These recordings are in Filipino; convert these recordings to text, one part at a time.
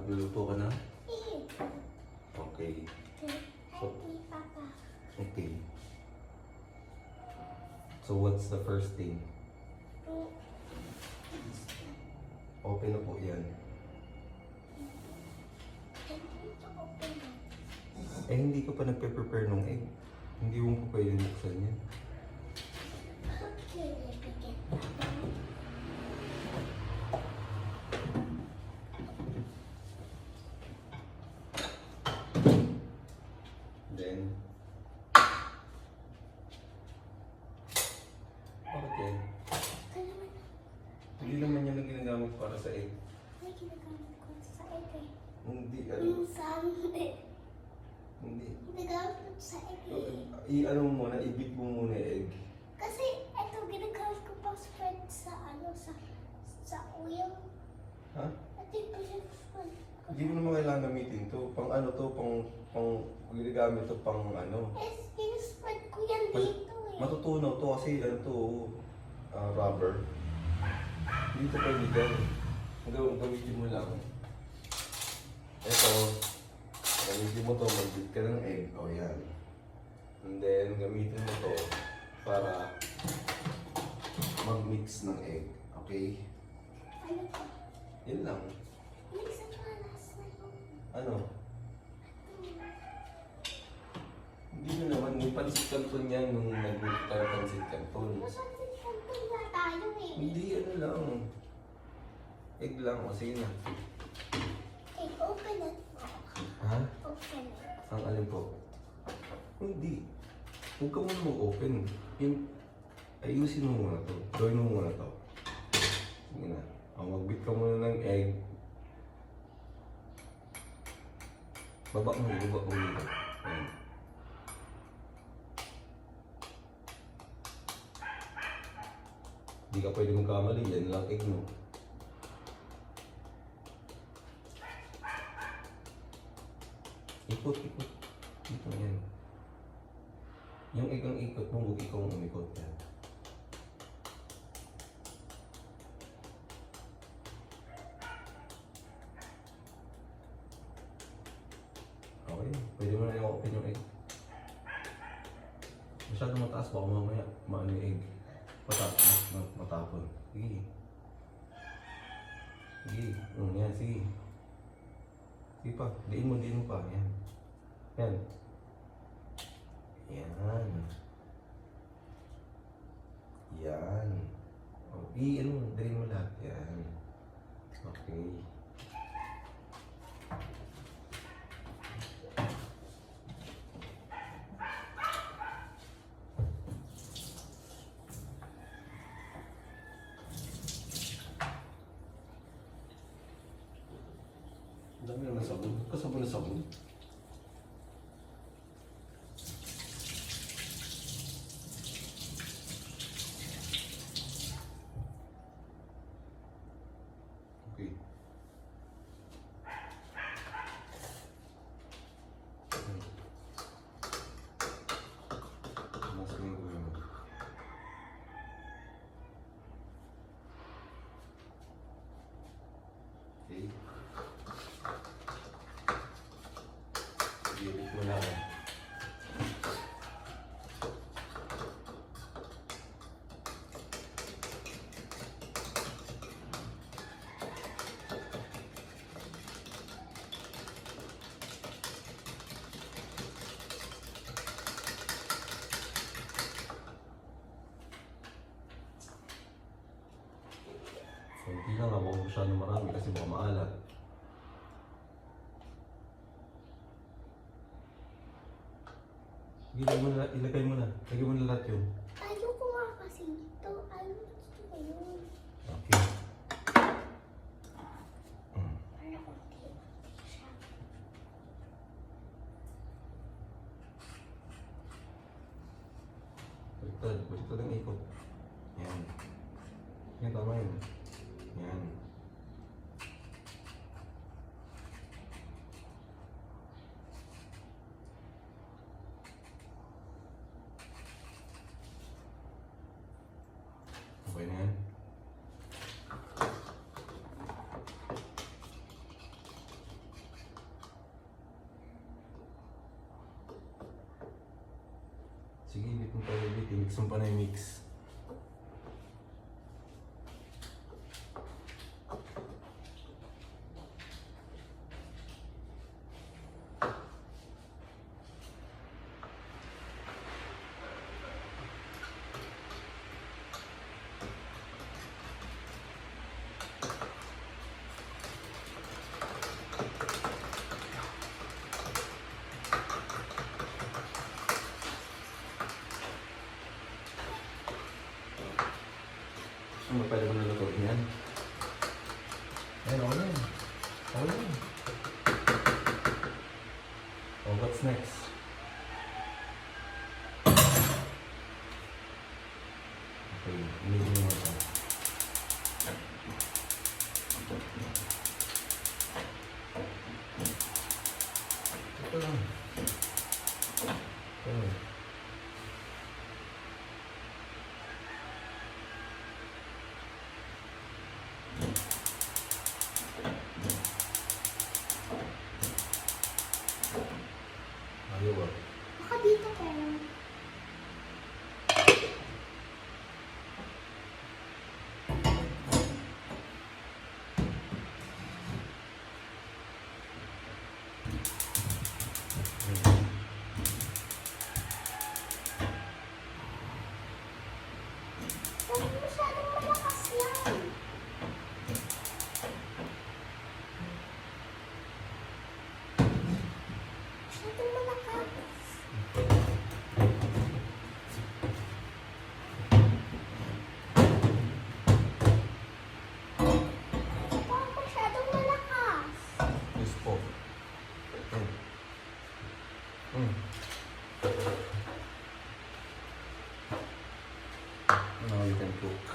Magluluto ka na? Okay. So, okay. So what's the first thing? Open na po yan. Eh, hindi ka pa nagpe-prepare ng egg. Hindi mo pa pwede buksan yan. Then, bakit yan? Hindi naman yan ang ginagamit para sa egg. May ginagamit ko sa egg eh. Hindi, ano? Minsan, Hindi. ginagamit ko sa egg eh. I-ano mo muna, i-beat mo muna yung egg. Kasi ito ginagamit ko pang spread sa sa oil. Ha? Ito yung spread ko. Hindi mo naman kailangan gamitin to. Pang ano to, pang ginagamit to pang ano. Spread ko yan dito eh. Matutunaw to kasi ano to, rubber. Hindi to pwede dyan. Gamitin mo lang. Ito, gamitin mo to, mag-beat ka ng egg. O yan. And then, gamitin mo to para mag-mix ng egg. Okay? Ano to? Yan lang. Mix ang malas na yun. Ano? Hindi na naman. May pansit canton yan nung nag-beat ka ng pansit canton. Masansin kanto nga tayo eh. Hindi, ano lang. Egg lang. O, sige na. Okay, open it. Ha? Open it. Ang alin po? Hindi. Huwag ka muna mag-open. Ayusin mo muna to. Gawin mo muna to. Sige na. Mag-beat ka muna ng egg. Baba mo dito. Ayan. Hindi ka pwede magkamali. Yan lang egg mo. Ikot. Dito yan. Yung egg ang ikot mo, huwag ikaw ang umikot yan. Okay, pwede mo na i-open yung egg. Masyadong mataas, baka mamaya maano yung egg. Matapon. Sige. Yan, sige. Sige pa, diin mo pa. Yan. Yan. O, diin mo lahat. Yan. Okay. Ang dami naman sabon. Kasabon na sabon. Okay. Nasa yung gawin mo. Okay. Gilip mo lang. So, hindi lang ako masyadong marami kasi baka maalat. Ilagay mo na. Lagay mo na lahat yun. Ayoko nga kasi ito. Ayoko gusto ko yun. Okay. Para konti siya. Baliktad ang ikot. Yan. Yan, tama yun. Yan. Okay na yan. Sige, ibit mo pa ibit. I-mix mo pa na yung mix. Ano ba pwede mo naluto yan? Ayun, ako yan. Ako yan. Oh, what's next? Okay, inigin mo ito. Ito lang. Ito. Ayaw ba? Baka dito pero. Huwag masyadong malakas yan. Masyadong malakas. Baka masyadong malakas. Yes po. Mm. Now you can cook.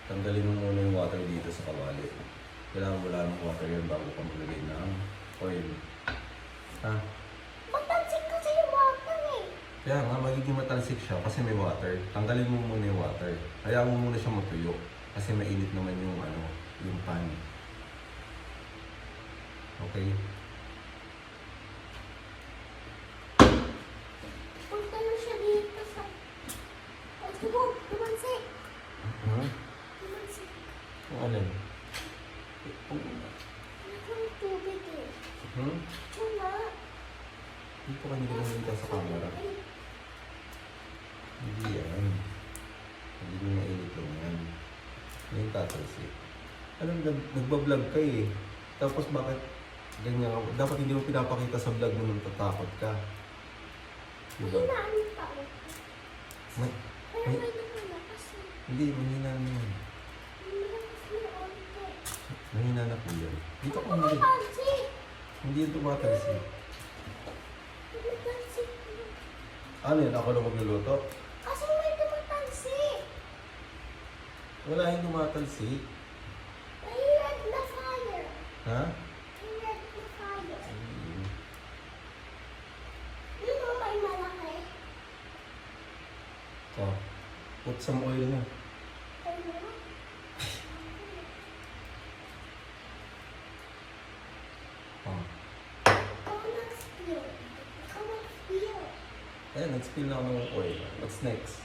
Tanggalin mo muna yung water dito sa kawali. Kailangan wala ng water yan bago ka maglagay ng oil. Ha? Matalsik kasi yung water eh. Kaya nga, magiging matalsik siya kasi may water. Tanggalin mo muna yung water. Hayaan mo muna siya matuyo. Kasi mainit naman yung yung pan. Okay? Punta na siya dito sa... Huwag tumansik. Hmm? Tumansik. Ang alin? Ang tubig eh. Hmm? Ito nga. Dito ka nilagay dito sa camera. Hindi yan. Hindi mo mainit lang yan. Yung tatalsik. Alam, nagbablog ka eh. Tapos bakit ganyan ka? Dapat hindi mo pinapakita sa vlog mo nung tatakot ka. Diba? Hinaan pa ako. Ma- Pero Ay. may lumalakas eh. Hindi, mahina na yan. Lumalakas na onte. Mahina na po yan. Dito ka hindi. Tumatalsik. Hindi yung tumatalsik. Tumatalsik. Ano yan? Ako lang magluluto? Kasi may tumatalsik. Wala yung tumatalsik. May red na fire. Ha? May red na fire. Ayun. Yun o, may malaki. Oh, put some oil na. Ano? Oh. Ikaw nag-spill. Ikaw nag-spill. Ayan, nag-spill na ako ng oil. What's next?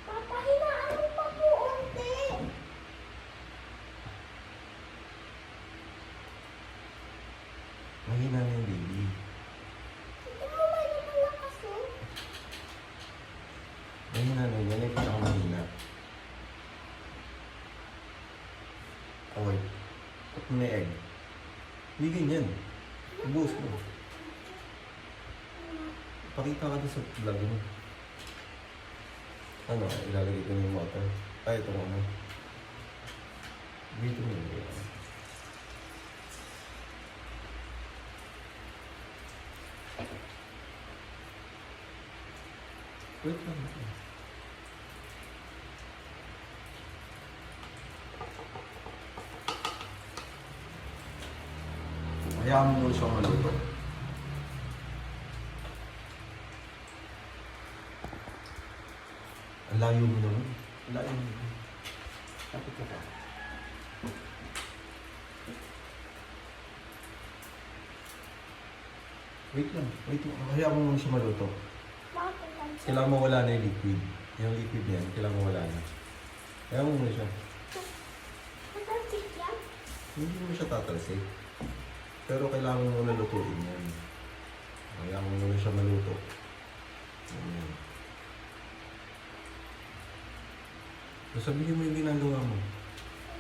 Papa, hinaan mo pa po onte. Mahina na yung baby. Ito mo may lumalakas o. Mahina na yun. Yan yung pinakamahina. Okay. Put mo na yung egg. Hindi ganyan. Ibuhos mo. Pakita ka doon sa vlog mo. Ano, ilalagay ko na yung water. Ay, ito ano. Dito mo yun. Wait lang. Hayaan mo muna siyang maluto. Ang layo mo naman. Ang layo mo naman. Kapit ka pa. Wait lang. Kaya mo muna siya maluto. Bakit ang Kailangan mo wala na yung liquid. Yung liquid niyan, kailangan mo wala na. Kaya mo muna siya. Matalsik yan? Hindi mo siya tatalsik. Pero kailangan mo muna lutuin yan. Kaya mo muna siya maluto. Ayan. So, sabihin mo yung ginagawa mo.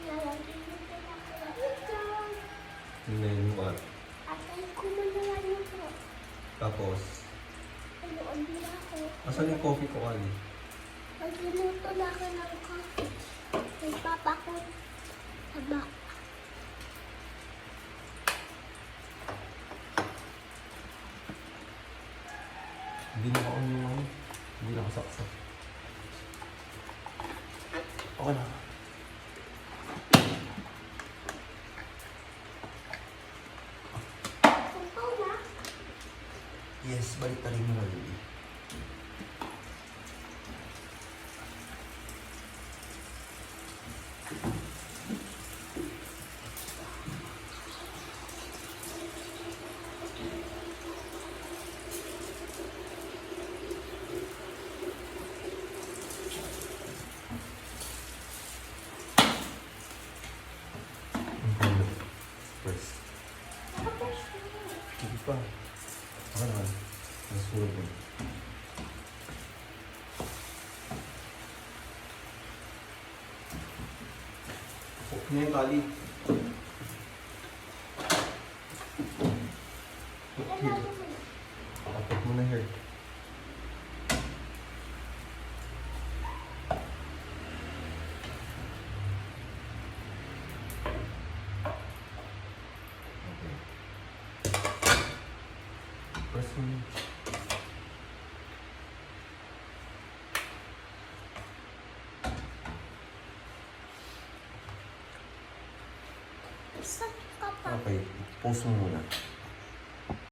Lalagyan mo ito na ito. Tingnan mo at At ay kumanalan mo po. tapos, Anoon na ako. asan yung coffee ko, Ali? Magluluto na ako ng coffee. May papa ko. Taba. Hindi na ako yung ano. Hindi na ako saksak. Okay na. Sampaw na. Yes, balik na rin mo na, Lily. First. Tapos Sige pa. Ako naman. Nasulog mo. Huwag na yung tali. Put here. Put mo na here. Okay. Press mo. Saan ka pa? Okay. Pause mo muna.